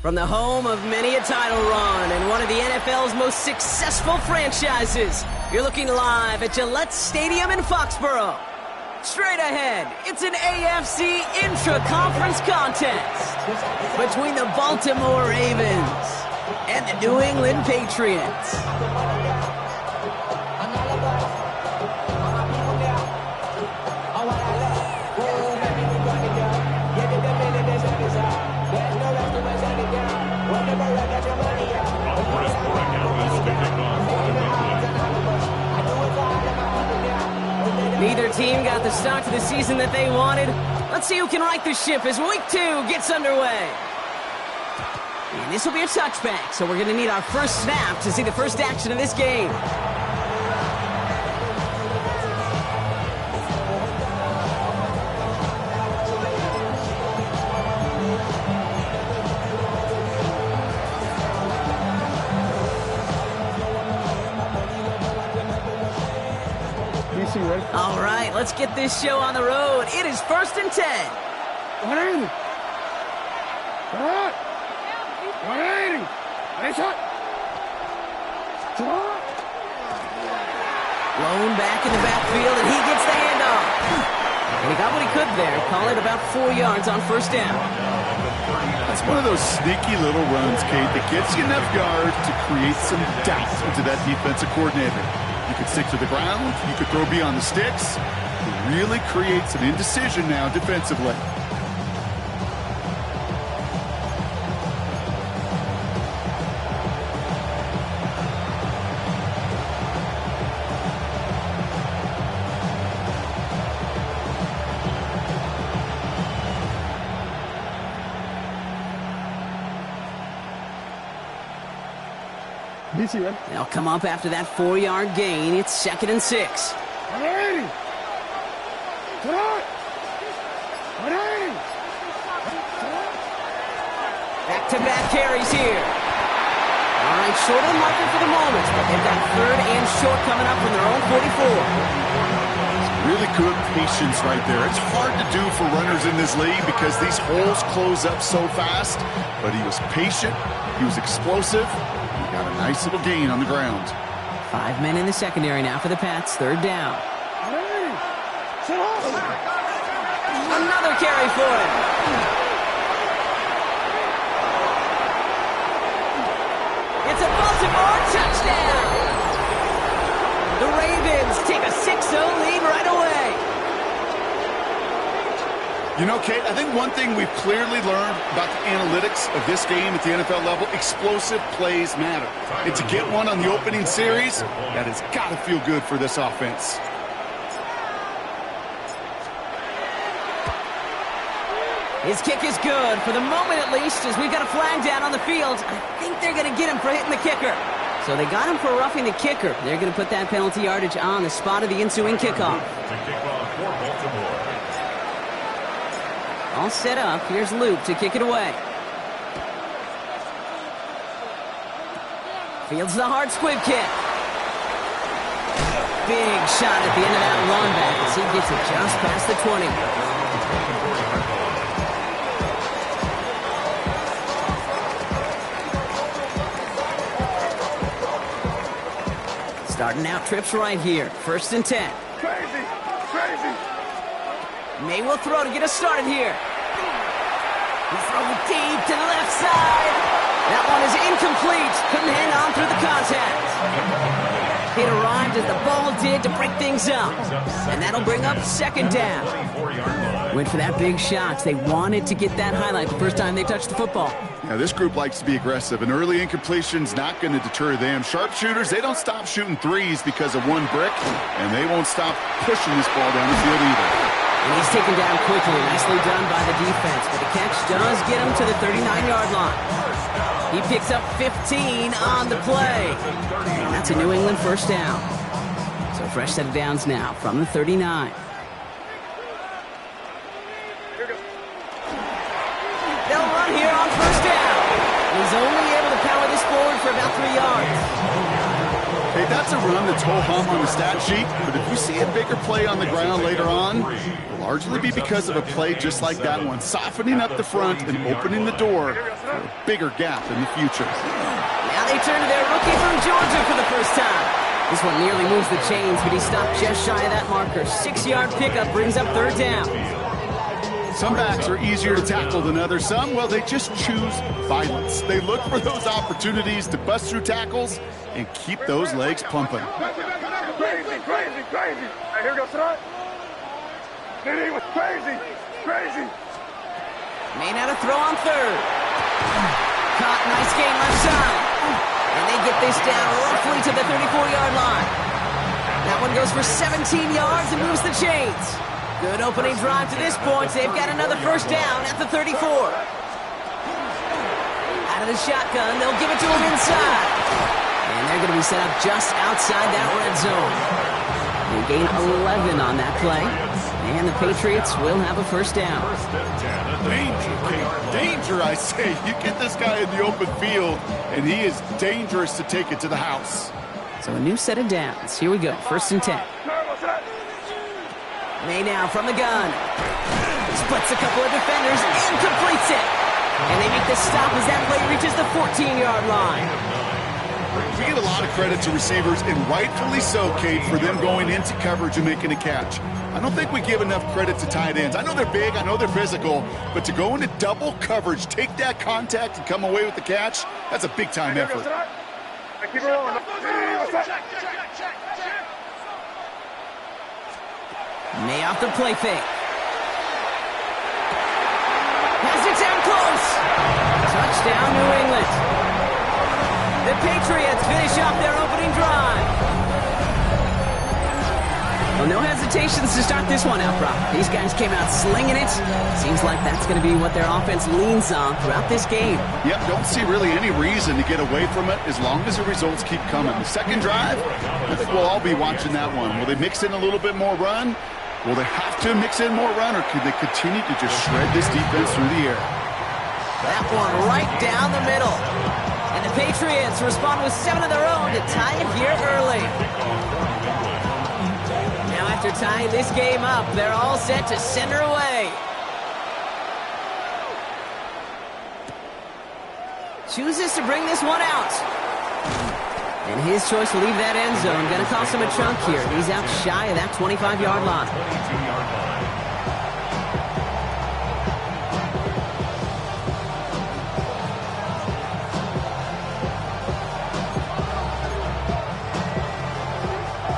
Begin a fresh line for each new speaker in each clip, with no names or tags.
From the home of many a title run and one of the NFL's most successful franchises, you're looking live at Gillette Stadium in Foxborough. Straight ahead, it's an AFC intra-conference contest between the Baltimore Ravens and the New England Patriots. Neither team got the start to the season that they wanted. Let's see who can right the ship as Week 2 gets underway. And this will be a touchback, so we're going to need our first snap to see the first action of this game. All right, let's get this show on the road. It is 1st and 10. Blown back in the backfield, and he gets the handoff. And he got what he could there. Call it about 4 yards on first down.
That's one of those sneaky little runs, Kate, that gets you enough yards to create some doubt into that defensive coordinator. You could stick to the ground. You could throw beyond the sticks. It really creates an indecision now defensively.
They'll come up after that 4-yard gain. It's 2nd and 6. Back-to-back carries here. All right, short on marker for the moment, but they've got 3rd and short coming up from their own 44.
Really good patience right there. It's hard to do for runners in this league because these holes close up so fast, but he was patient, he was explosive. Got a nice little gain on the ground.
5 men in the secondary now for the Pats. 3rd down. Another carry for him. It's a Baltimore touchdown. The Ravens take a 6-0 lead right away.
You know, Kate, I think one thing we've clearly learned about the analytics of this game at the NFL level, explosive plays matter. And to get one on the opening series, that has got to feel good for this offense.
His kick is good, for the moment at least, as we've got a flag down on the field. I think they're going to get him for hitting the kicker. So they got him for roughing the kicker. They're going to put that penalty yardage on the spot of the ensuing kickoff. All set up. Here's Luke to kick it away. Fields the hard squib kick. Big shot at the end of that run back as he gets it just past the 20. Starting out trips right here. 1st and 10.
Crazy.
May will throw to get us started here. He's throwing deep to the left side. That one is incomplete. Couldn't hang on through the contact. It arrived as the ball did to break things up. And that'll bring up 2nd down. Went for that big shot. They wanted to get that highlight the first time they touched the football.
Now, this group likes to be aggressive. An early incompletion's not going to deter them. Sharpshooters, they don't stop shooting threes because of one brick, and they won't stop pushing this ball down the field either.
And he's taken down quickly. Nicely done by the defense. But the catch does get him to the 39-yard line. He picks up 15 on the play. And that's a New England 1st down. So fresh set of downs now from the 39. They'll run here on 1st down. He's only able to power this forward for about 3 yards.
Hey, that's a run that's ho-hum on the stat sheet, but if you see a bigger play on the ground later on, it'll largely be because of a play just like that one, softening up the front and opening the door for a bigger gap in the future.
Now they turn to their rookie from Georgia for the first time. This one nearly moves the chains, but he stopped just shy of that marker. 6-yard pickup brings up third down.
Some backs are easier to tackle than others. Some, well, they just choose violence. They look for those opportunities to bust through tackles and keep those legs pumping.
Crazy. Hey, here goes tonight. He was crazy.
May now to throw on third. Caught, nice gain left side. And they get this down roughly to the 34-yard line. That one goes for 17 yards and moves the chains. Good opening drive to this point. They've got another first down at the 34. Out of the shotgun, they'll give it to him inside. And they're going to be set up just outside that red zone. They gain 11 on that play. And the Patriots will have a first down.
Danger, I say. You get this guy in the open field, and he is dangerous to take it to the house.
So a new set of downs. Here we go, 1st and 10. May now from the gun. Splits a couple of defenders and completes it. And they make the stop as that play reaches the 14-yard line.
We give a lot of credit to receivers, and rightfully so, Kate, for them going into coverage and making a catch. I don't think we give enough credit to tight ends. I know they're big, I know they're physical, but to go into double coverage, take that contact, and come away with the catch, that's a big-time effort.
Keep it rolling.
May off the play fake. Has it down close. Touchdown, New England. The Patriots finish off their opening drive. Well, no hesitations to start this one out, Brock. These guys came out slinging it. Seems like that's going to be what their offense leans on throughout this game.
Yep, don't see really any reason to get away from it as long as the results keep coming. The second drive, I think we'll all be watching that one. Will they mix in a little bit more run? Will they have to mix in more run, or could they continue to just shred this defense through the air?
That one right down the middle. And the Patriots respond with 7 of their own to tie it here early. Now after tying this game up, they're all set to send her away. Chooses to bring this one out. And his choice to leave that end zone going to cost him a chunk here. He's out shy of that 25-yard line.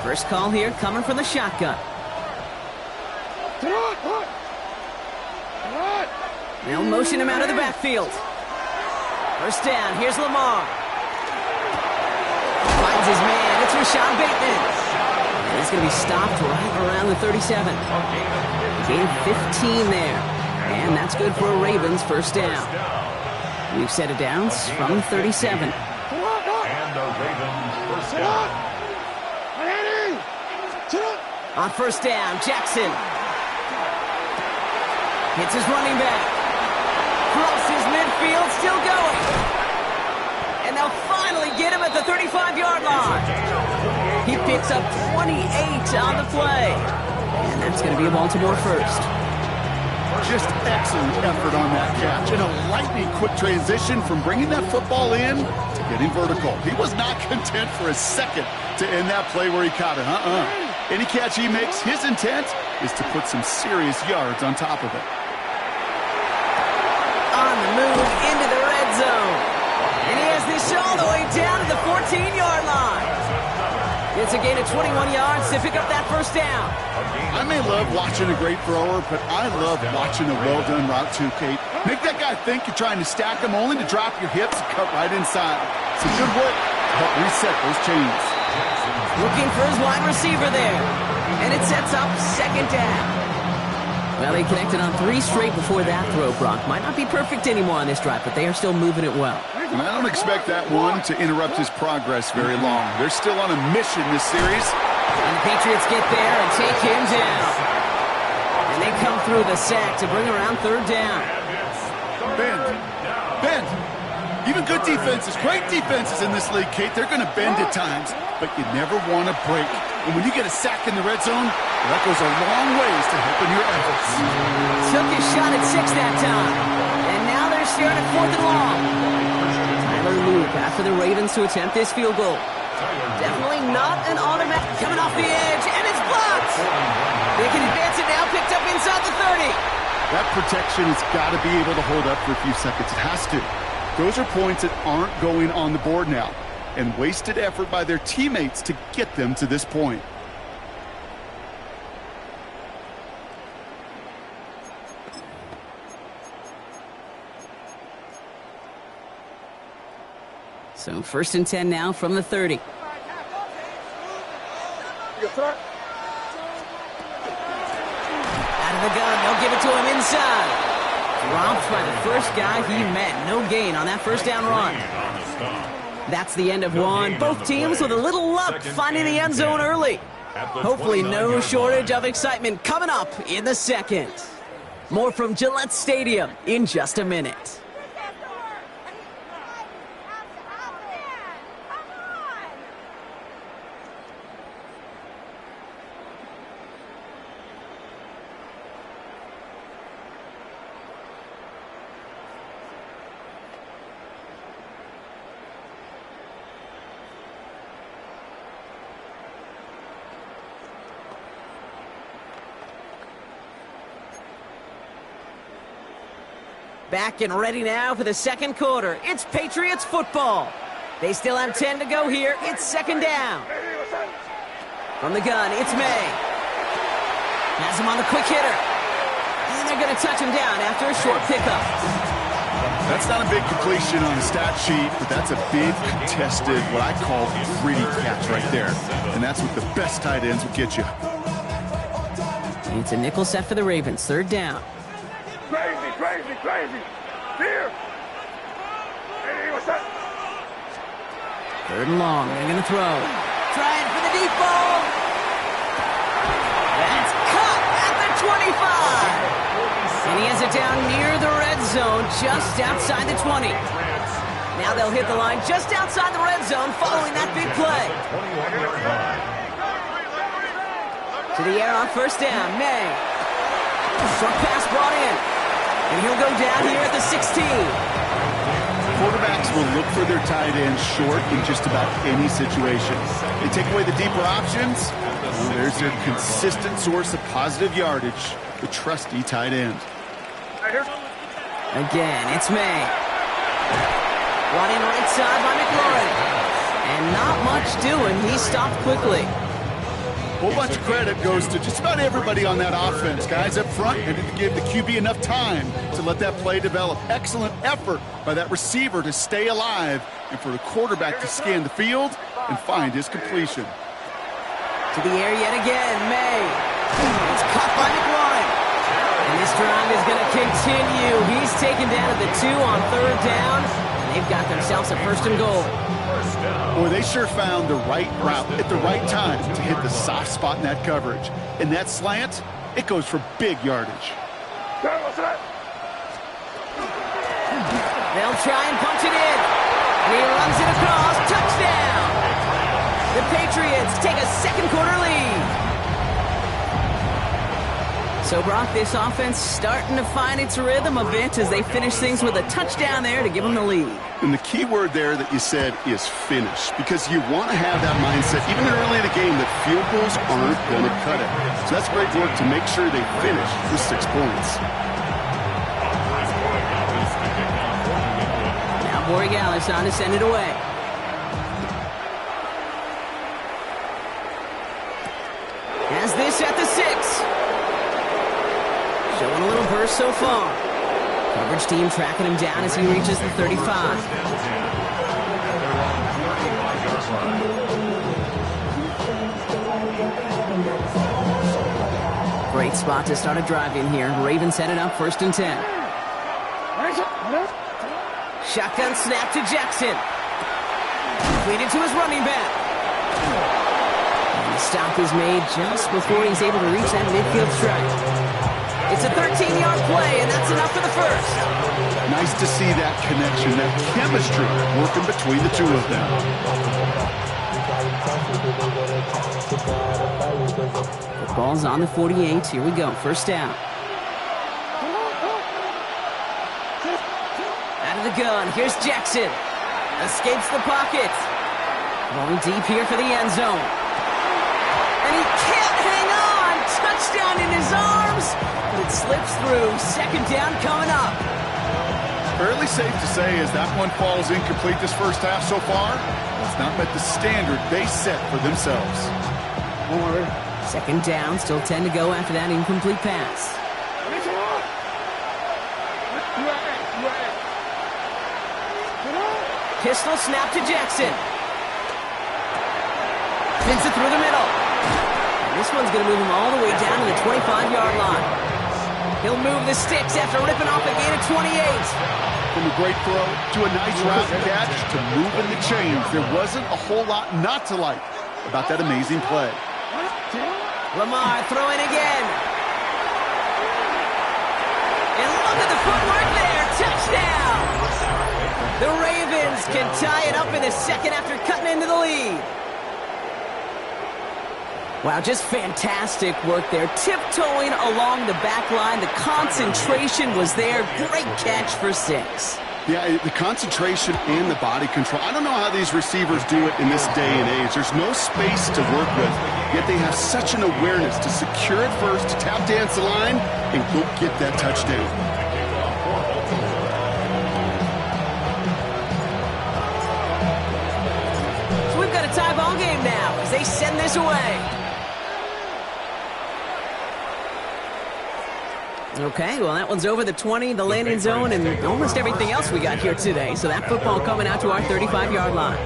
First call here coming from the shotgun. They'll motion him out of the backfield. First down, here's Lamar. Finds his man, it's Rashad Bateman. And he's going to be stopped right around the 37. Gain 15 there. And that's good for a Ravens first down. We've set it downs from the 37.
And the Ravens first down.
On first down, Jackson hits his running back. Crosses midfield, still going. And they'll finally get him at the 35-yard line. He picks up 28 on the play. And that's going to be a Baltimore first.
Just excellent effort on that catch. And a lightning quick transition from bringing that football in to getting vertical. He was not content for a second to end that play where he caught it. Any catch he makes, his intent is to put some serious yards on top of it.
On the move into the red zone. And he has this all the way down to the 14-yard line. It's a gain of 21 yards to pick up that first down.
I may love watching a great thrower, but I love watching a well-done route too, Kate. Make that guy think you're trying to stack him only to drop your hips and cut right inside. Some good work to help reset those chains.
Looking for his wide receiver there. And it sets up second down. Well, they connected on 3 straight before that throw, Brock. Might not be perfect anymore on this drive, but they are still moving it well.
And I don't expect that one to interrupt his progress very long. They're still on a mission this series.
And the Patriots get there and take him down. And they come through the sack to bring around third down.
Bend. Even good defenses, great defenses in this league, Kate, they're going to bend at times, but you never want to break. And when you get a sack in the red zone, that goes a long ways to helping your efforts.
Took his shot at 6 that time. And now they're staring at 4th and long. Tyler Luke after the Ravens to attempt this field goal. Definitely not an automatic. Coming off the edge, and it's blocked. They can advance it now, picked up inside the 30.
That protection has got to be able to hold up for a few seconds. It has to. Those are points that aren't going on the board now, and wasted effort by their teammates to get them to this point.
So 1st and 10 now from the 30. Out of the gun, they'll give it to him inside. Dropped by the first guy he met. No gain on that first down run. That's the end of one. Both teams with a little luck finding the end zone early. Hopefully no shortage of excitement coming up in the second. More from Gillette Stadium in just a minute. Back and ready now for the second quarter. It's Patriots football. They still have 10 to go here. It's 2nd down. From the gun, it's May. Has him on the quick hitter. And they're going to touch him down after a short pickup.
That's not a big completion on the stat sheet, but that's a big contested, what I call gritty catch right there. And that's what the best tight ends will get you.
It's a nickel set for the Ravens. 3rd down.
Crazy. Here. Hey, what's that?
3rd and long. They're going to throw. Trying for the deep ball. That's caught at the 25. And he has it down near the red zone, just outside the 20. Now they'll hit the line just outside the red zone following that big play. To the air on 1st down. May. Short pass brought in. And he'll go down here at the 16.
Quarterbacks will look for their tight ends short in just about any situation. They take away the deeper options. Well, there's their consistent source of positive yardage, the trusty tight end.
Again, it's May. Brought in right side by McLaurin. And not much doing. He stopped quickly.
A whole bunch of credit goes to just about everybody on that offense. Guys up front and to give the QB enough time to let that play develop. Excellent effort by that receiver to stay alive and for the quarterback to scan the field and find his completion.
To the air yet again, May. It's caught by McLaurin. And this drive is going to continue. He's taken down at the 2 on 3rd down. And they've got themselves a 1st and goal.
Boy, they sure found the right route at the right time to hit the soft spot in that coverage. And that slant, it goes for big yardage.
They'll try and punch it in. And he runs it across. Touchdown! The Patriots take a second quarter lead. So, Brock, this offense starting to find its rhythm a bit as they finish things with a touchdown there to give them the lead.
And the key word there that you said is finish, because you want to have that mindset, even early in the game, that field goals aren't going to cut it. So that's great work to make sure they finish with 6 points.
Now Borregales on to send it away. Has this at the 6. Showing a little burst so far. Coverage team tracking him down as he reaches the 35. Great spot to start a drive in here. Ravens headed up 1st and 10. Shotgun snap to Jackson. Completed to his running back. And the stop is made just before he's able to reach that midfield strike. It's a 13-yard play, and that's enough for the 1st.
Nice to see that connection, that chemistry working between the two of them.
The ball's on the 48. Here we go. First down. Out of the gun. Here's Jackson. Escapes the pocket. Going deep here for the end zone. And he can't hang on. Touchdown in his arms. But it slips through. Second down coming up.
Fairly safe to say as that one falls incomplete this first half so far, it's not met the standard they set for themselves.
Second down, still 10 to go after that incomplete pass. Pistol snap to Jackson. Spins it through the middle. And this one's going to move him all the way down to the 25-yard line. He'll move the sticks after ripping off a gain of 28.
From a great throw to a nice route catch to moving the chains, there wasn't a whole lot not to like about that amazing play.
Lamar throwing again. And look at the footwork there. Touchdown! The Ravens can tie it up in the second after cutting into the lead. Wow, just fantastic work there. Tiptoeing along the back line. The concentration was there. Great catch for 6.
Yeah, the concentration and the body control. I don't know how these receivers do it in this day and age. There's no space to work with, yet they have such an awareness to secure it first, to tap dance the line, and go get that touchdown.
So we've got a tie ball game now as they send this away. Okay, well, that one's over the 20, the landing zone, and almost everything else we got here today. So that football coming out to our 35-yard line.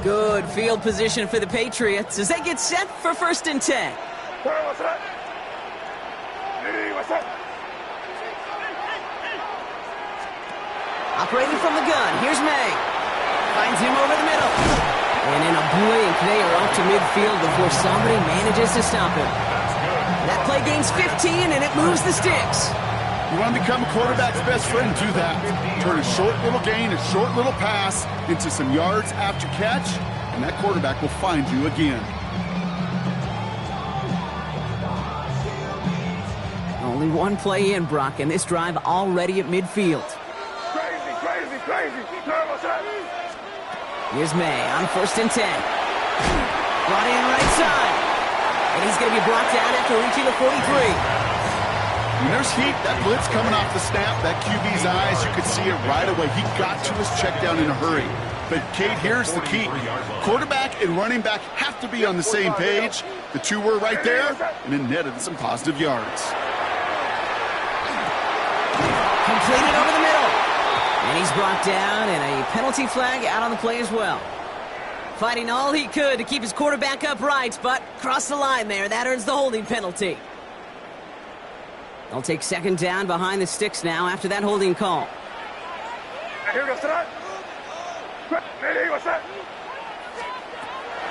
Good field position for the Patriots as they get set for 1st and 10. Operating from the gun, here's May. Finds him over the middle. And in a blink, they are off to midfield before somebody manages to stop him. That play gains 15, and it moves the sticks.
You want to become a quarterback's best friend, do that. Turn a short little gain, a short little pass into some yards after catch, and that quarterback will find you again.
Only one play in, Brock, and this drive already at midfield.
Crazy.
Here's May on 1st and 10. Brought in right side. And he's going to be brought down after reaching the 43.
When there's heat, that blitz coming off the snap, that QB's eyes, you could see it right away. He got to his check down in a hurry. But, Kate, here's the key. Quarterback and running back have to be on the same page. The two were right there, and it netted some positive yards.
Completed over the middle. And he's brought down, and a penalty flag out on the play as well. Fighting all he could to keep his quarterback upright, but crossed the line there. That earns the holding penalty. They'll take 2nd down behind the sticks now after that holding call.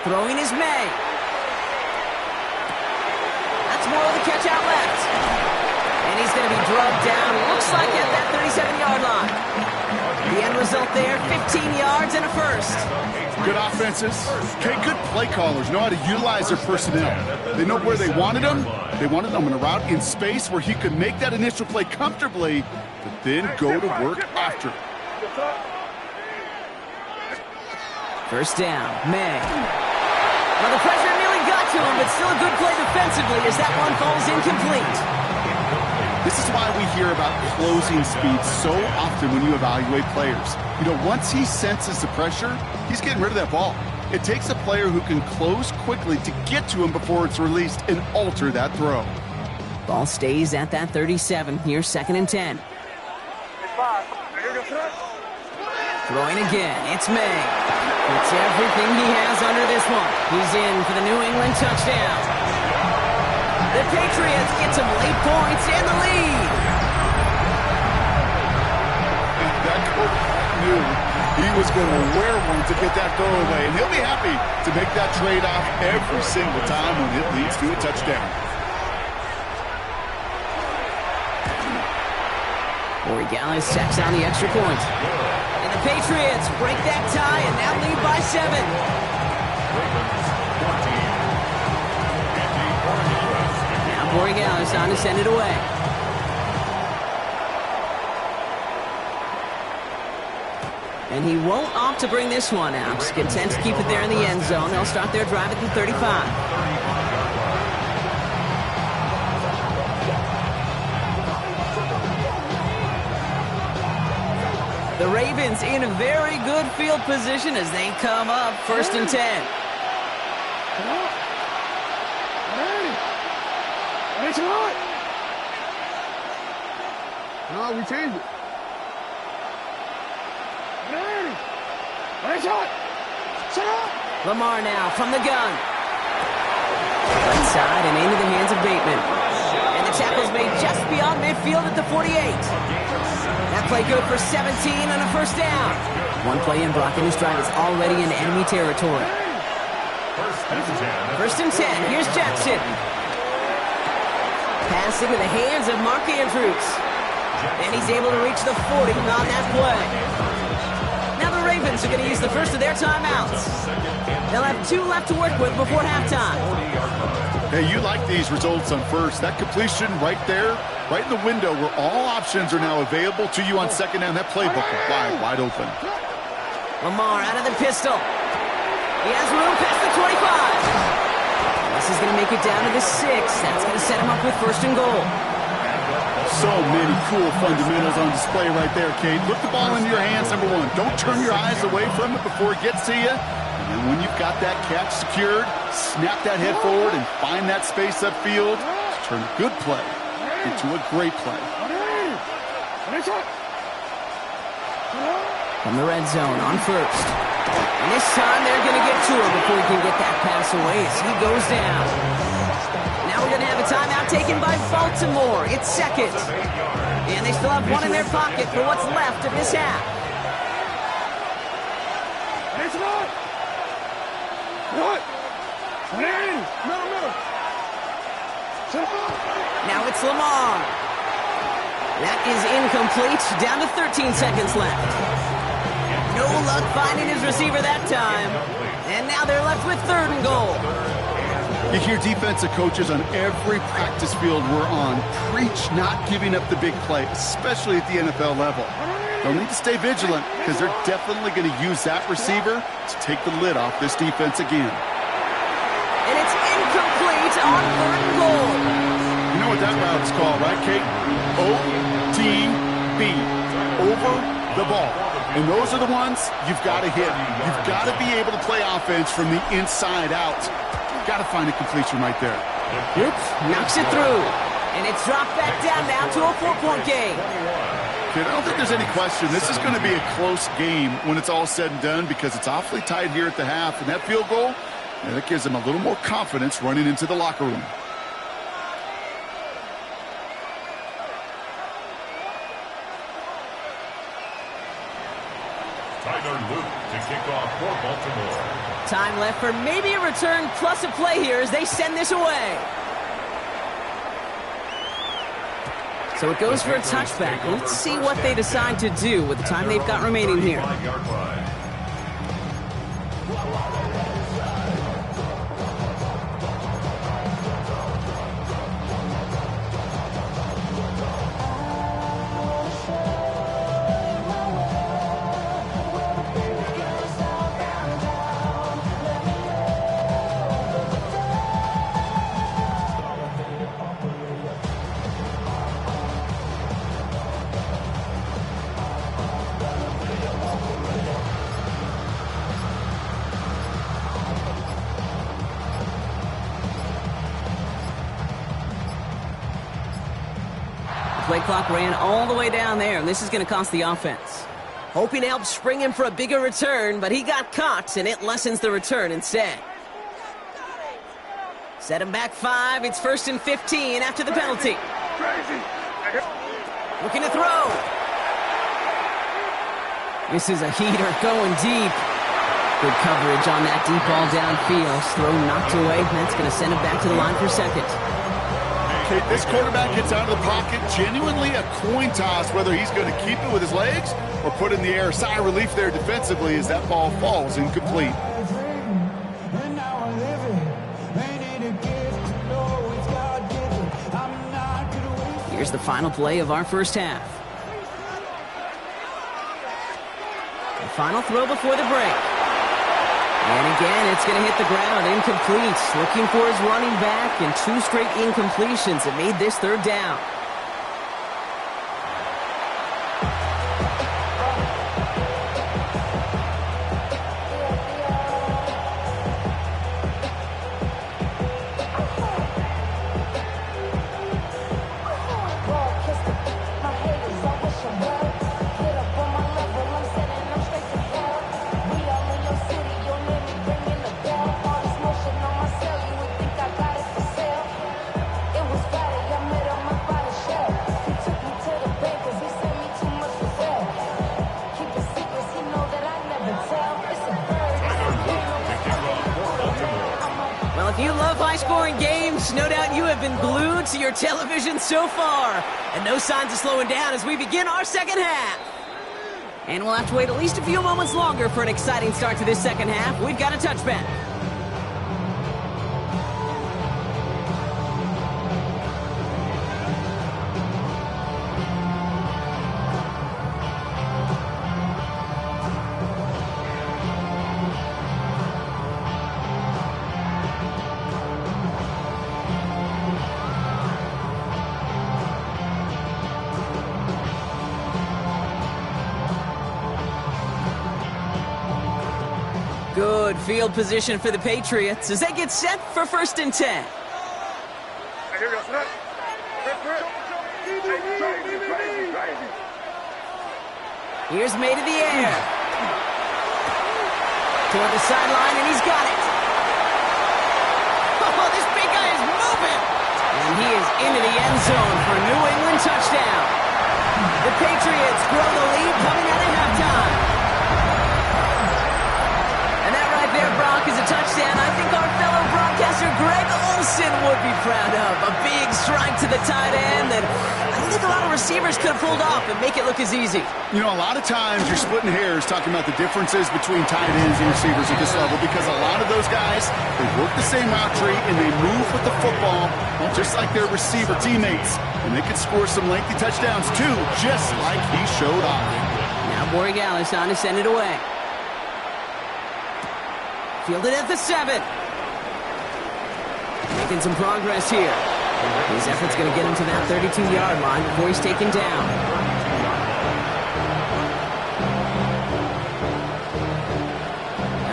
Throwing is May. That's more of the catch out left. And he's going to be drugged down, looks like at that 37-yard line. The end result there, 15 yards and a first.
Good offenses. Okay, good play callers know how to utilize their personnel. They know where they wanted them. They wanted them in a route in space where he could make that initial play comfortably, but then go to work after.
First down, May. Well, the pressure nearly got to him, but still a good play defensively as that one falls incomplete.
This is why we hear about closing speed so often when you evaluate players. You know, once he senses the pressure, he's getting rid of that ball. It takes a player who can close quickly to get to him before it's released and alter that throw.
Ball stays at that 37. Here's 2nd and 10. Throwing again, it's May. Puts everything he has under this one. He's in for the New England touchdown. The Patriots get some late points and the lead.
That quarterback knew he was going to wear one to get that throwaway, and he'll be happy to make that trade-off every single time when it leads to a touchdown.
Corey Gallis checks down the extra point. And the Patriots break that tie and now lead by 7. Now Corey Gallis on to send it away. And he won't opt to bring this one out. He's content to keep it there in the end zone. They'll start their drive at the 35. The Ravens in a very good field position as they come up 1st and 10.
No, we changed it.
Lamar now from the gun. Right side and into the hands of Bateman. And the tackle's made just beyond midfield at the 48. That play good for 17 and a 1st down. One play in, Brock, and his drive is already in enemy territory. 1st and 10. Here's Jackson. Pass into the hands of Mark Andrews. And he's able to reach the 40 on that play. Now the Ravens are going to use the first of their timeouts. They'll have 2 left to work with before halftime.
Hey, you like these results on first. That completion right there, right in the window where all options are now available to you on 2nd down. That playbook is wide open.
Lamar out of the pistol. He has room past the 25. This is going to make it down to the 6. That's going to set him up with 1st and goal.
So many cool fundamentals on display right there, Kate. Put the ball into your hands, number 1. Don't turn your eyes away from it before it gets to you. And when you've got that catch secured, snap that head forward and find that space upfield to turn a good play into a great play.
From the red zone on 1st. And this time they're going to get to him before he can get that pass away as he goes down. Now we're going to have a timeout taken by Baltimore. It's 2nd. And they still have 1 in their pocket for what's left of this half. Now it's Lamar. That is incomplete. Down to 13 seconds left. No luck finding his receiver that time. And now they're left with 3rd and goal.
You hear defensive coaches on every practice field we're on preach not giving up the big play, especially at the NFL level. They'll need to stay vigilant because they're definitely going to use that receiver to take the lid off this defense again.
And it's incomplete on 3rd and goal.
You know what that route is called, right, Kate? OTB, over the ball. And those are the ones you've got to hit. You've got to be able to play offense from the inside out. You've got to find a completion right there.
Oops, knocks it through. And it's dropped back down now to a 4-point game.
Kid, I don't think there's any question. This is going to be a close game when it's all said and done because it's awfully tight here at the half. And that field goal, that gives them a little more confidence running into the locker room.
Tyler Luke to kick off for Baltimore.
Time left for maybe a return plus a play here as they send this away. So it goes for a touchback. Let's see what they decide to do with the time they've got remaining here. Play clock ran all the way down there, and this is going to cost the offense. Hoping to help spring him for a bigger return, but he got caught, and it lessens the return instead. Set him back 5. It's 1st and 15 after the penalty. Looking to throw. This is a heater going deep. Good coverage on that deep ball downfield. Throw knocked away. That's going to send him back to the line for second.
Okay, this quarterback gets out of the pocket. Genuinely a coin toss whether he's going to keep it with his legs or put in the air. Sigh of relief there defensively as that ball falls incomplete.
Here's the final play of our first half. The final throw before the break. And again, it's going to hit the ground, incomplete. Looking for his running back, and 2 straight incompletions that made this 3rd down. If you love high-scoring games, no doubt you have been glued to your television so far. And no signs of slowing down as we begin our second half. And we'll have to wait at least a few moments longer for an exciting start to this second half. We've got a touchback. Good field position for the Patriots as they get set for 1st and 10. Here's made in the air. Toward the sideline, and he's got it. Oh, this big guy is moving. And he is into the end zone for a New England touchdown. The Patriots grow the lead coming out of halftime. There, Brock, is a touchdown I think our fellow broadcaster Greg Olsen would be proud of. A big strike to the tight end that I don't think a lot of receivers could have pulled off and make it look as easy.
You know, a lot of times you're splitting hairs talking about the differences between tight ends and receivers at this level because a lot of those guys, they work the same route tree and they move with the football just like their receiver teammates. And they can score some lengthy touchdowns too, just like he showed off.
Now Borregales on to send it away. Fielded at the 7. Making some progress here. His effort's going to get him to that 32-yard line before he's taken down.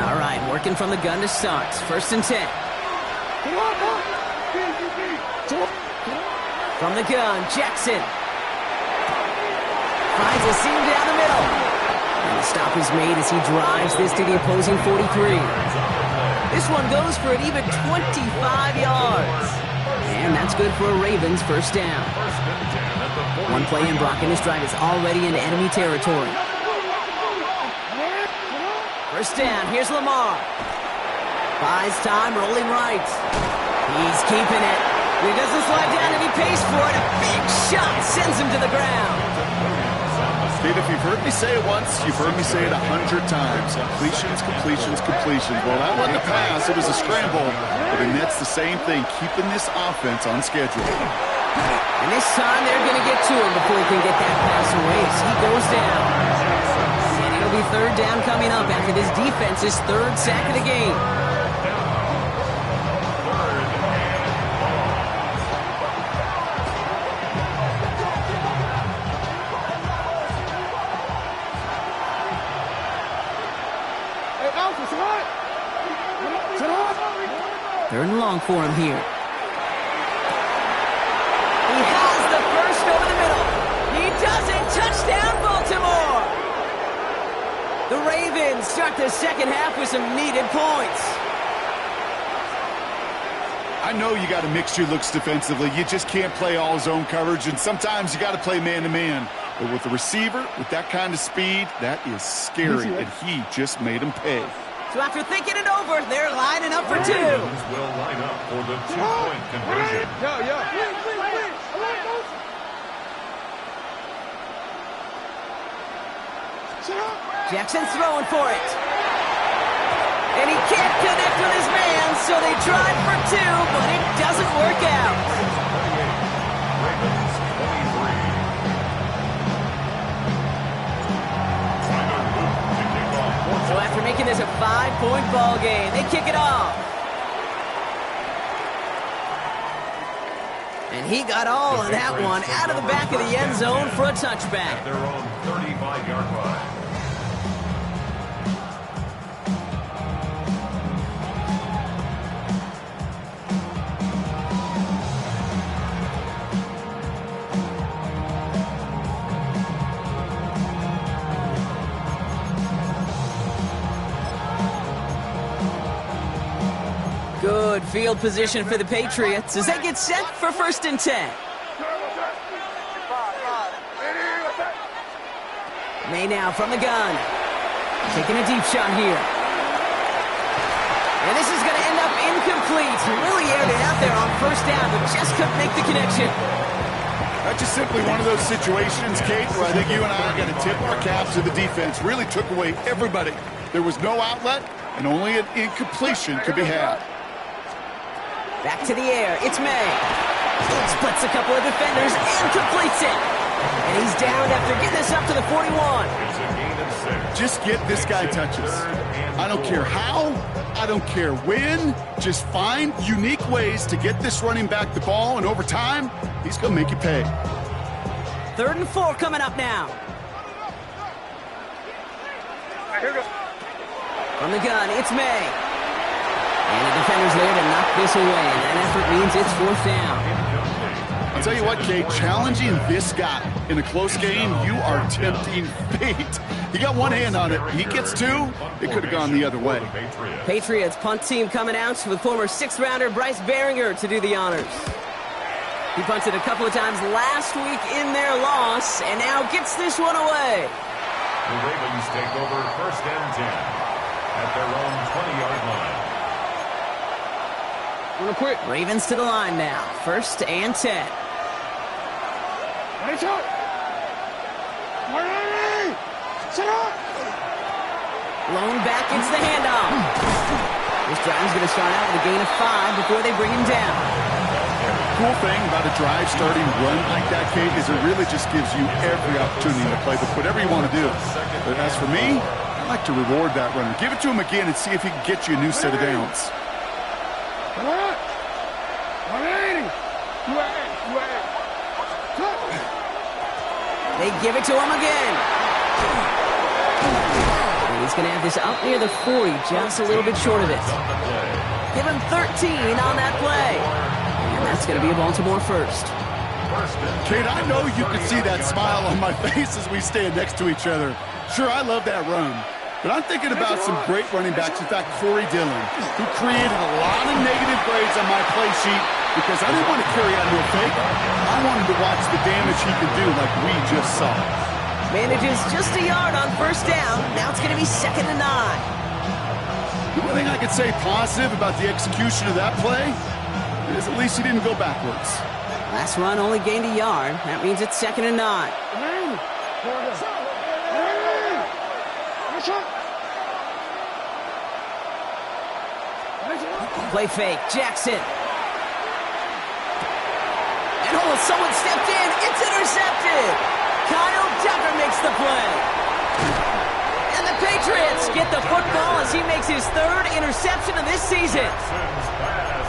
All right, working from the gun to start. 1st and 10. From the gun, Jackson. Finds a seam down the middle. And the stop is made as he drives this to the opposing 43. This one goes for an even 25 yards. And that's good for a Ravens 1st down. One play in, Brock, and his drive is already into enemy territory. 1st down, here's Lamar. Buys time, rolling right. He's keeping it. He doesn't slide down and he pays for it. A big shot sends him to the ground.
Steve, if you've heard me say it once, you've heard me say it 100 times. Completions, completions, completions. Well, that wasn't a pass. It was a scramble. But the Nets, the same thing, keeping this offense on schedule.
And this time, they're going to get to him before he can get that pass away. So he goes down. And it'll be 3rd down coming up after this defense's 3rd sack of the game. Third and long for him here. He has the first over the middle. He does it. Touchdown, Baltimore. The Ravens start the second half with some needed points.
I know you got to mix your looks defensively. You just can't play all zone coverage, and sometimes you got to play man-to-man. But with the receiver, with that kind of speed, that is scary, and he just made him pay.
So after thinking it over, they're lining up for two.
Ravens will line up for the two-point conversion.
Jackson throwing for it. And he can't connect with his man, so they tried for two, but it doesn't work out.
28, Ravens 23. Tyler Luke to kick off.
So after making this a 5-point ball game, they kick it off. And he got all of that one out of the back of the end zone for a touchback.
At their own 35-yard line.
Good field position for the Patriots as they get set for 1st and 10. May now from the gun. Taking a deep shot here. And this is going to end up incomplete. He really aired it out there on 1st down, but just couldn't make the connection.
That's just simply one of those situations, Kate, where I think you and I got to tip our caps to the defense. Really took away everybody. There was no outlet, and only an incompletion could be had.
Back to the air. It's May. Splits a couple of defenders and completes it. And he's down after getting this up to the 41.
It's a gain of 6.
Just get this guy touches. I don't care how. I don't care when. Just find unique ways to get this running back the ball, and over time, he's going to make you pay.
3rd and 4 coming up now. From the gun, it's May. And the defender's there to knock this away, and that effort means it's 4th down.
I'll tell you what, Kate, challenging this guy in a close game, you are tempting fate. He got one hand on it. He gets two. It could have gone the other way.
Patriots punt team coming out with former 6th-rounder Bryce Baringer to do the honors. He punted a couple of times last week in their loss, and now gets this one away.
The Ravens take over 1st and 10 at their own 20-yard line.
Ravens to the line now. 1st and 10. Blown back, it's the handoff. This drive's going to start out with a gain of 5 before they bring him down.
Cool thing about a drive starting run like that, Kate, is it really just gives you every opportunity to play with whatever you want to do. But as for me, I like to reward that runner. Give it to him again and see if he can get you a new set of downs.
They give it to him again. And he's going to have this up near the 40, just a little bit short of it. Give him 13 on that play. And that's going to be a Baltimore 1st.
Kate, I know you can see that smile on my face as we stand next to each other. Sure, I love that run. But I'm thinking about some great running backs. In fact, Corey Dillon, who created a lot of negative grades on my play sheet because I didn't want to carry out no fake. I wanted to watch the damage he could do like we just saw.
Manages just a yard on 1st down. Now it's going to be 2nd and 9.
The only thing I could say positive about the execution of that play is at least he didn't go backwards.
Last run only gained a yard. That means it's 2nd and 9. Play fake, Jackson. And someone stepped in. It's intercepted. Kyle Tucker makes the play. And the Patriots get the football as he makes his 3rd interception of this season.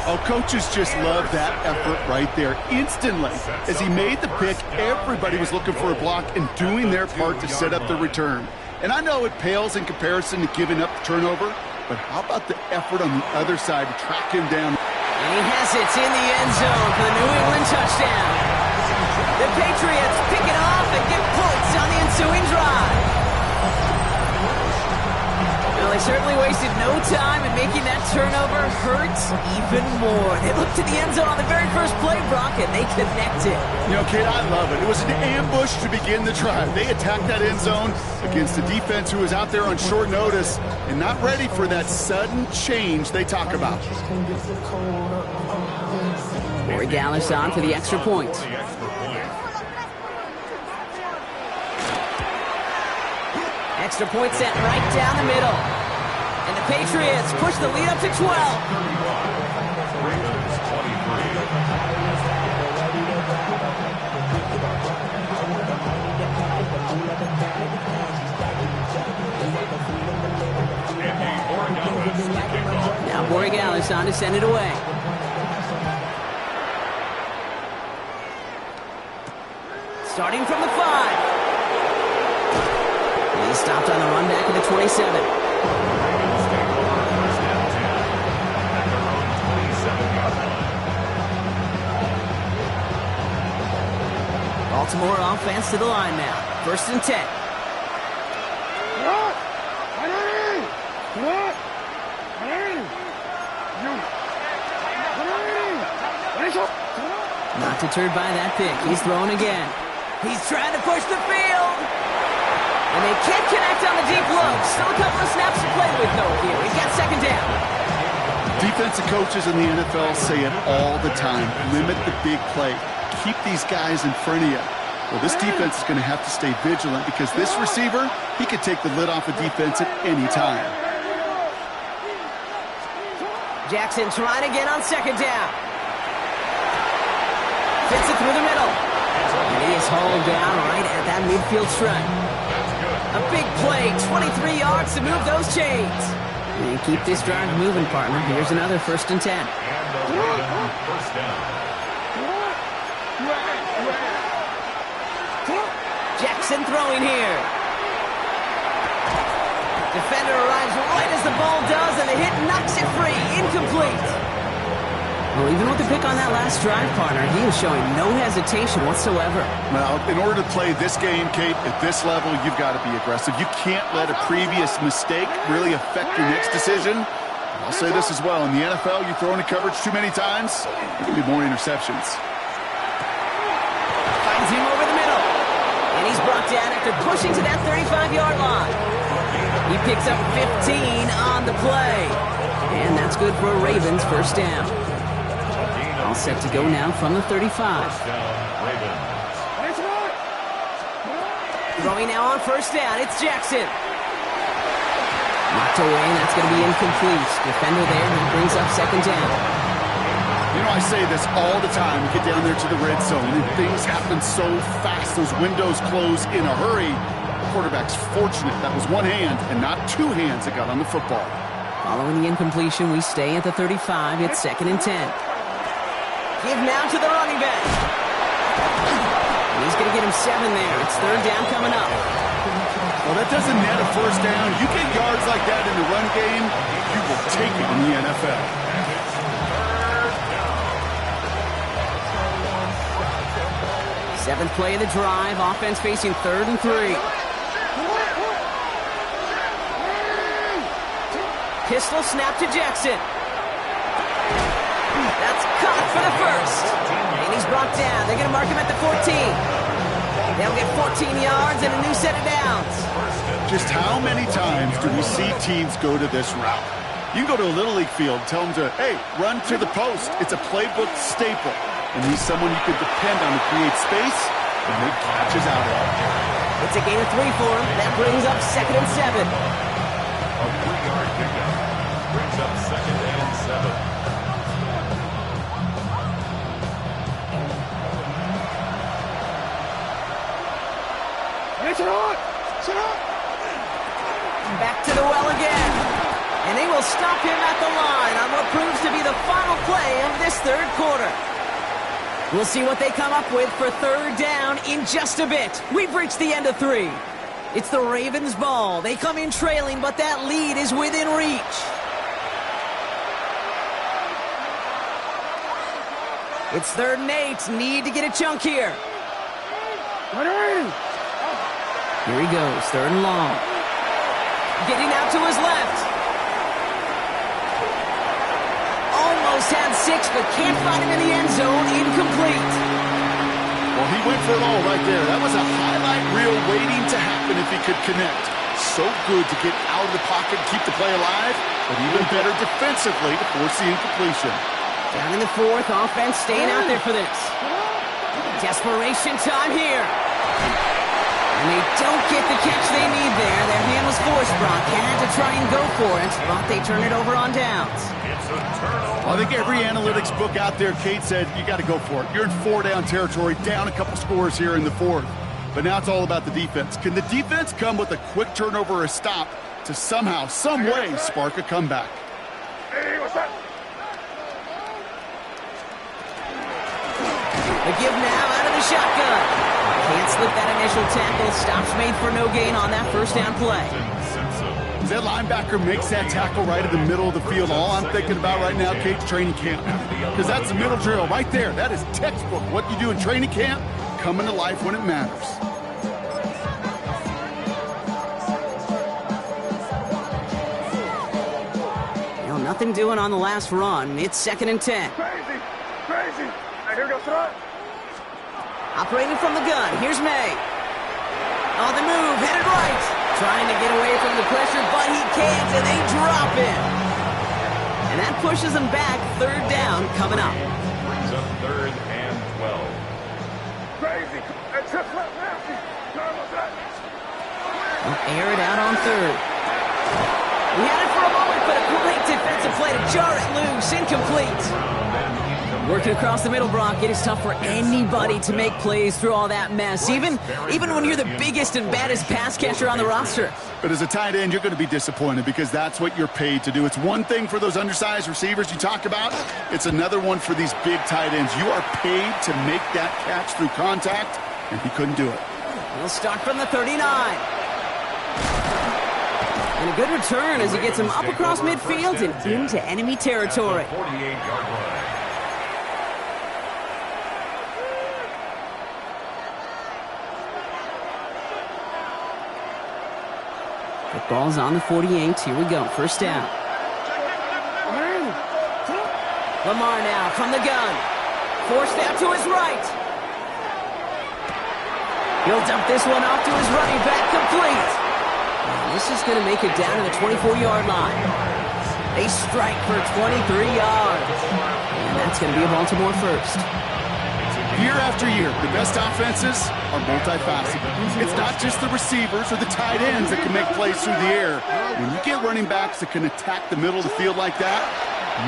Oh, coaches just love that effort right there. Instantly, as he made the pick, everybody was looking for a block and doing their part to set up the return. And I know it pales in comparison to giving up the turnover, but how about the effort on the other side to track him down?
And he has it in the end zone for the New England touchdown. The Patriots pick it off and get points on the ensuing drive. certainly wasted no time in making that turnover hurt even more. They looked to the end zone on the very first play, Brock, and they connected.
You know, Kate, I love it. It was an ambush to begin the drive. They attacked that end zone against a defense who was out there on short notice and not ready for that sudden change they talk about.
Corey Gallis on for the extra point. Extra point sent right down the middle. And the Patriots push the lead up to 12.
Ravens 23.
Now Borregales on to send it away. Starting from the 5. He stopped on the run back at the 27.
Ravens take over first and 10 at their own 27-yard line.
Baltimore offense to the line now. First and 10. Not deterred by that pick. He's throwing again. He's trying to push the field. And they can't connect on the deep look. Still a couple of snaps to play with, though, here. He's got second down.
Defensive coaches in the NFL say it all the time. Limit the big play. Keep these guys in front of you. Well, this defense is going to have to stay vigilant because this receiver, he could take the lid off a defense at any time.
Jackson trying again on second down. Fits it through the middle. And he is hauled down right at that midfield stripe. A big play, 23 yards to move those chains. And keep this drive moving, partner. Here's another first and 10.
And the Ravens first down.
Jackson throwing here. Defender arrives right as the ball does, and the hit knocks it free. Incomplete. Well, even with the pick on that last drive, partner, he is showing no hesitation whatsoever.
Well, in order to play this game, Kate, at this level, you've got to be aggressive. You can't let a previous mistake really affect your next decision. I'll say this as well. In the NFL, you throw into coverage too many times, there can be more interceptions.
Finds him over the middle. And he's brought down after pushing to that 35-yard line. He picks up 15 on the play. And that's good for a Ravens first down. All set to go now from the 35. Throwing now on first down, it's Jackson. Knocked away, and that's going to be incomplete. Defender there, and brings up second down.
You know, I say this all the time. We get down there to the red zone, and things happen so fast. Those windows close in a hurry. The quarterback's fortunate. That was one hand and not two hands that got on the football.
Following the incompletion, we stay at the 35. It's second and 10. Give now to the running back. And he's going to get him 7 there. It's third down coming up.
Well, that doesn't net a first down. You get yards like that in the run game, you will take it in the NFL.
Seventh play of the drive. Offense facing 3rd and 3. Pistol snap to Jackson. That's caught for the first. And he's brought down. They're going to mark him at the 14. They'll get 14 yards and a new set of downs.
Just how many times do we see teams go to this route? You can go to a Little League field, tell them to, hey, run to the post. It's a playbook staple. And he's someone you could depend on to create space and make catches out of it.
It's a gain of 3 for him. That brings up second and 7.
A 3-yard pickup brings up second and 7.
Back to the well again. And they will stop him at the line on what proves to be the final play of this third quarter. We'll see what they come up with for third down in just a bit. We've reached the end of 3. It's the Ravens' ball. They come in trailing, but that lead is within reach. It's 3rd and 8. Need to get a chunk here. Here he goes, 3rd and long. Getting out to his left. 6, but can't find him in the end zone. Incomplete.
Well, he went for it all right there. That was a highlight reel waiting to happen if he could connect. So good to get out of the pocket and keep the play alive, but even better defensively to force the incompletion.
Down in the 4th, offense staying out there for this. Desperation time here. And they don't get the catch they need there. Their hand was forced, Brock. Had to try and go for it, but they turn it over on downs.
It's a turnover.
Well, I think every analytics book out there, Kate, said you got to go for it. You're in 4-down territory, down a couple scores here in the 4th. But now it's all about the defense. Can the defense come with a quick turnover or a stop to somehow, some way, spark a comeback?
Hey, what's that?
The give now out of the shotgun. Can't slip that initial tackle. Stops made for no gain on that first down play.
As that linebacker makes that tackle right in the middle of the field, all I'm thinking about right now, Kate's training camp. Because that's the middle drill right there. That is textbook. What you do in training camp, coming to life when it matters.
Well, nothing doing on the last run. It's 2nd and 10.
Crazy, crazy. Now here goes Rod.
Operating from the gun, here's May. On the move, headed right. Trying to get away from the pressure, but he can't, and they drop him. And that pushes them back. 3rd down coming up.
Brings up 3rd and 12.
Crazy. And trip left, nasty. Now what's that?
They'll air it out on 3rd. He had it for a moment, but a great defensive play to jar it loose. Incomplete. Working across the middle, Brock. It is tough for anybody to make plays through all that mess, even when you're the biggest and baddest pass catcher on the roster.
But as a tight end, you're going to be disappointed because that's what you're paid to do. It's one thing for those undersized receivers you talk about. It's another one for these big tight ends. You are paid to make that catch through contact, and he couldn't do it.
He'll start from the 39. And a good return as he gets him up across midfield and into enemy territory.
48-yard line.
The ball's on the 48. Here we go. First down. Lamar now from the gun. Forced out to his right. He'll dump this one off to his running back. Complete. And this is going to make it down to the 24-yard line. They strike for 23 yards. And that's going to be a Baltimore first.
Year after year, the best offenses are multifaceted. It's not just the receivers or the tight ends that can make plays through the air. When you get running backs that can attack the middle of the field like that,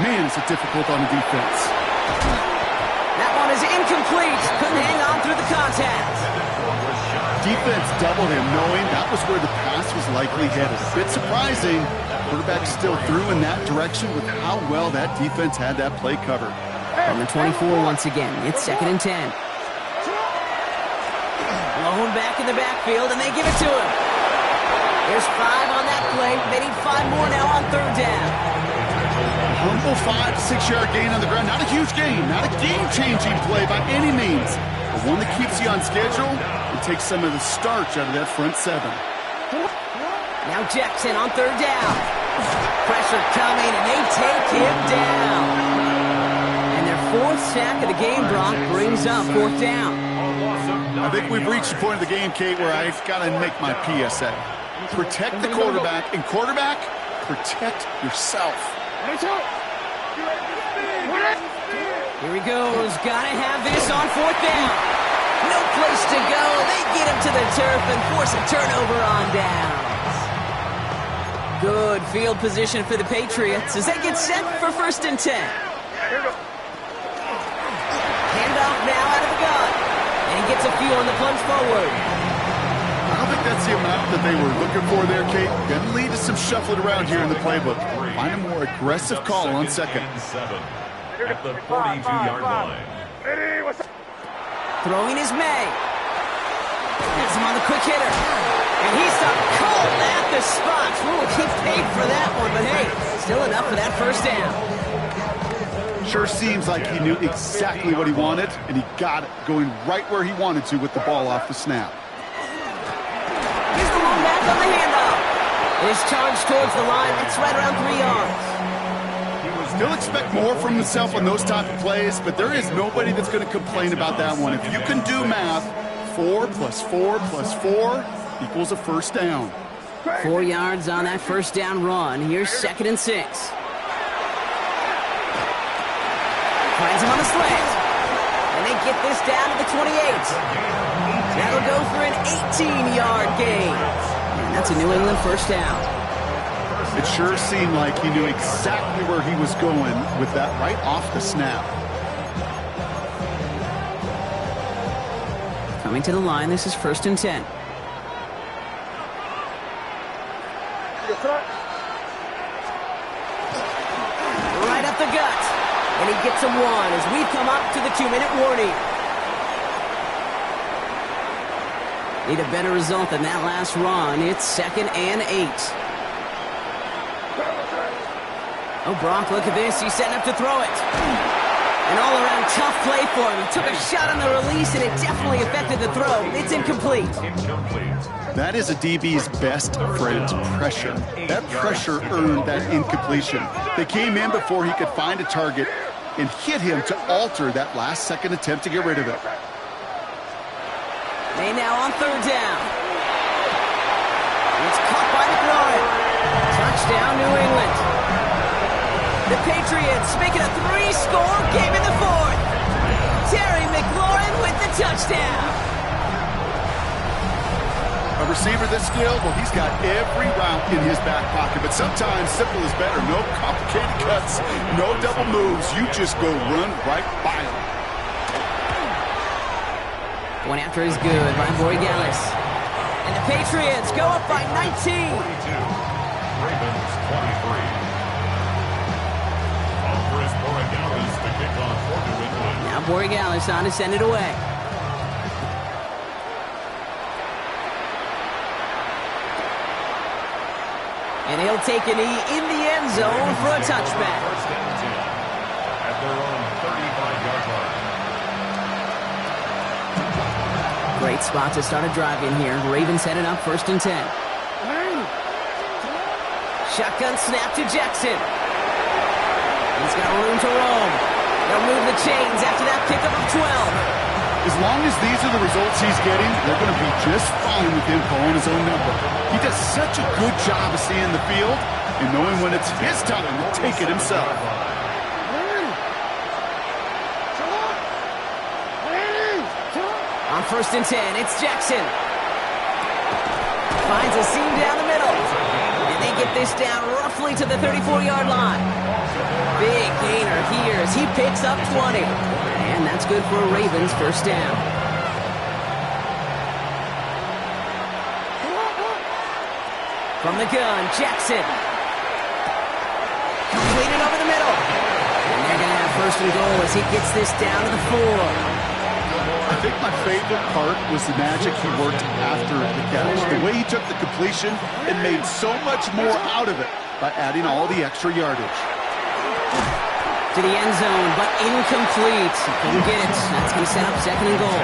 man, is it difficult on the defense.
That one is incomplete. Couldn't hang on through the contact.
Defense doubled him, knowing that was where the pass was likely headed. A bit surprising. Quarterback still threw in that direction with how well that defense had that play covered.
On the 24 once again. It's 2nd and 10. Lone back in the backfield, and they give it to him. There's 5 on that play. They need 5 more now on 3rd down.
Humble 5 to 6 yard gain on the ground. Not a huge gain, not a game-changing play by any means. But one that keeps you on schedule and takes some of the starch out of that front 7.
Now Jackson on 3rd down. Pressure coming, and they take him down. And their 4th sack of the game, Brock, brings up 4th down.
I think we've reached the point of the game, Kate, where I've got to make my PSA. Protect the quarterback, and quarterback, protect yourself.
Here he goes. Gotta have this on 4th down. No place to go. They get him to the turf and force a turnover on downs. Good field position for the Patriots as they get set for 1st and 10. Handoff now out of the gun. And he gets a few on the plunge forward.
I don't think that's the amount that they were looking for there, Kate. Going to lead to some shuffling around here in the playbook. Find a more aggressive call on 2nd.
At the 42-yard line.
Throwing is May. Gets him on the quick hitter. And he's stopped cold at the spot. Ooh, he paid for that one, but hey, still enough for that 1st down.
Sure seems like he knew exactly what he wanted, and he got it, going right where he wanted to with the ball off the snap.
Here's the one back on the handoff. His charge towards the line. It's right around 3 yards.
He was
He'll expect more from himself on those type of plays, but there is nobody that's going to complain about that one. If you can do math, 4 + 4 + 4 equals a first down.
4 yards on that first down run. Here's 2nd and 6. Finds him on the slant. And they get this down to the 28. That'll go for an 18-yard gain. And that's a New England first down.
It sure seemed like he knew exactly where he was going with that right off the snap.
Coming to the line, this is 1st and 10. Right up the gut. And he gets him 1 as we come up to the 2-minute warning. Need a better result than that last run. It's 2nd and 8. Oh, Brock, look at this. He's setting up to throw it. An all-around tough play for him. He took a shot on the release, and it definitely affected the throw. It's incomplete.
That is a DB's best friend, pressure. That pressure earned that incompletion. They came in before he could find a target and hit him to alter that last-second attempt to get rid of it.
They now on 3rd down. It's caught by McLaurin. Touchdown, New England. The Patriots making a 3-score game in the 4th. Terry McLaurin with the touchdown.
A receiver this skilled, well, he's got every route in his back pocket, but sometimes simple is better. No complicated cuts, no double moves. You just go run right by him.
One after is good by Borregales. And the Patriots go up by 19.
42. Ravens 23. Chris Borregales to kick off for New England.
Now Borregales on to send it away. And he'll take a knee in the end zone for a touchback.
1st and 10 at their own 35-yard line.
Great spot to start a drive in here. Ravens headed up 1st and 10. Shotgun snap to Jackson. He's got room to roam. They'll move the chains after that pickup of 12.
As long as these are the results he's getting, they're going to be just fine with him calling his own number. He does such a good job of seeing the field and knowing when it's his time to take it himself.
On 1st and 10, it's Jackson. Finds a seam down the middle. And they get this down roughly to the 34-yard line. Big gainer here as he picks up 20. And that's good for a Ravens first down. From the gun, Jackson. Completed over the middle. And they're going to have 1st and goal as he gets this down to the 4.
I think my favorite part was the magic he worked after the catch. The way he took the completion and made so much more out of it by adding all the extra yardage.
To the end zone, but incomplete. Couldn't get it. That's going to set up 2nd and goal.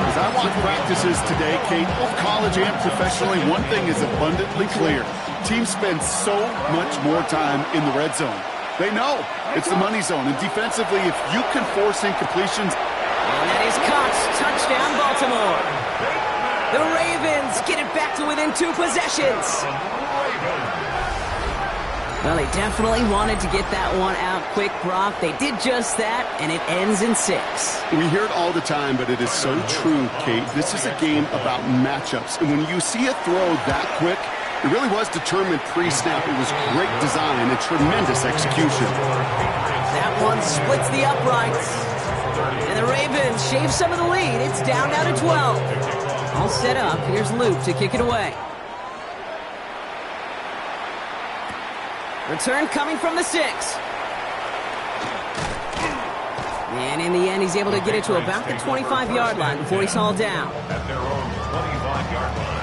As I watch practices today, Kate, both college and professionally, one thing is abundantly clear. Teams spend so much more time in the red zone. They know it's the money zone. And defensively, if you can force incompletions,
and that is caught. Touchdown, Baltimore. The Ravens get it back to within 2 possessions. Well, they definitely wanted to get that one out quick, Brock. They did just that, and it ends in 6.
we hear it all the time, but it is so true, Kate. This is a game about matchups. And when you see a throw that quick, it really was determined pre-snap. It was great design and tremendous execution.
That one splits the uprights. And the Ravens shave some of the lead. It's down now to 12. All set up. Here's Luke to kick it away. Return coming from the 6. And in the end, he's able to get it to about the 25-yard line before he's hauled down.
At their own 25-yard line.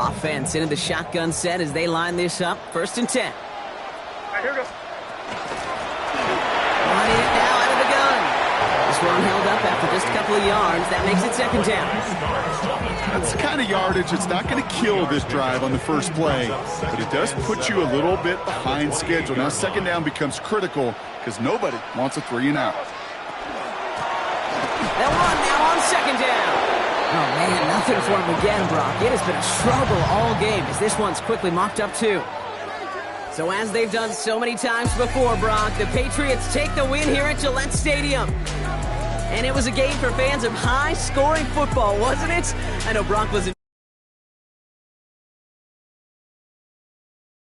offense into the shotgun set as they line this up. 1st and 10.
Right, here we go.
Running it now out of the gun. This one held up after just a couple of yards. That makes it 2nd down.
That's the kind of yardage that's not going to kill this drive on the first play, but it does put you a little bit behind schedule. Now 2nd down becomes critical because nobody wants a 3-and-out.
They'll run now on 2nd down. Oh, man, nothing for him again, Brock. It has been a struggle all game as this one's quickly mopped up too. So as they've done so many times before, Brock, the Patriots take the win here at Gillette Stadium. And it was a game for fans of high-scoring football, wasn't it? I know Brock was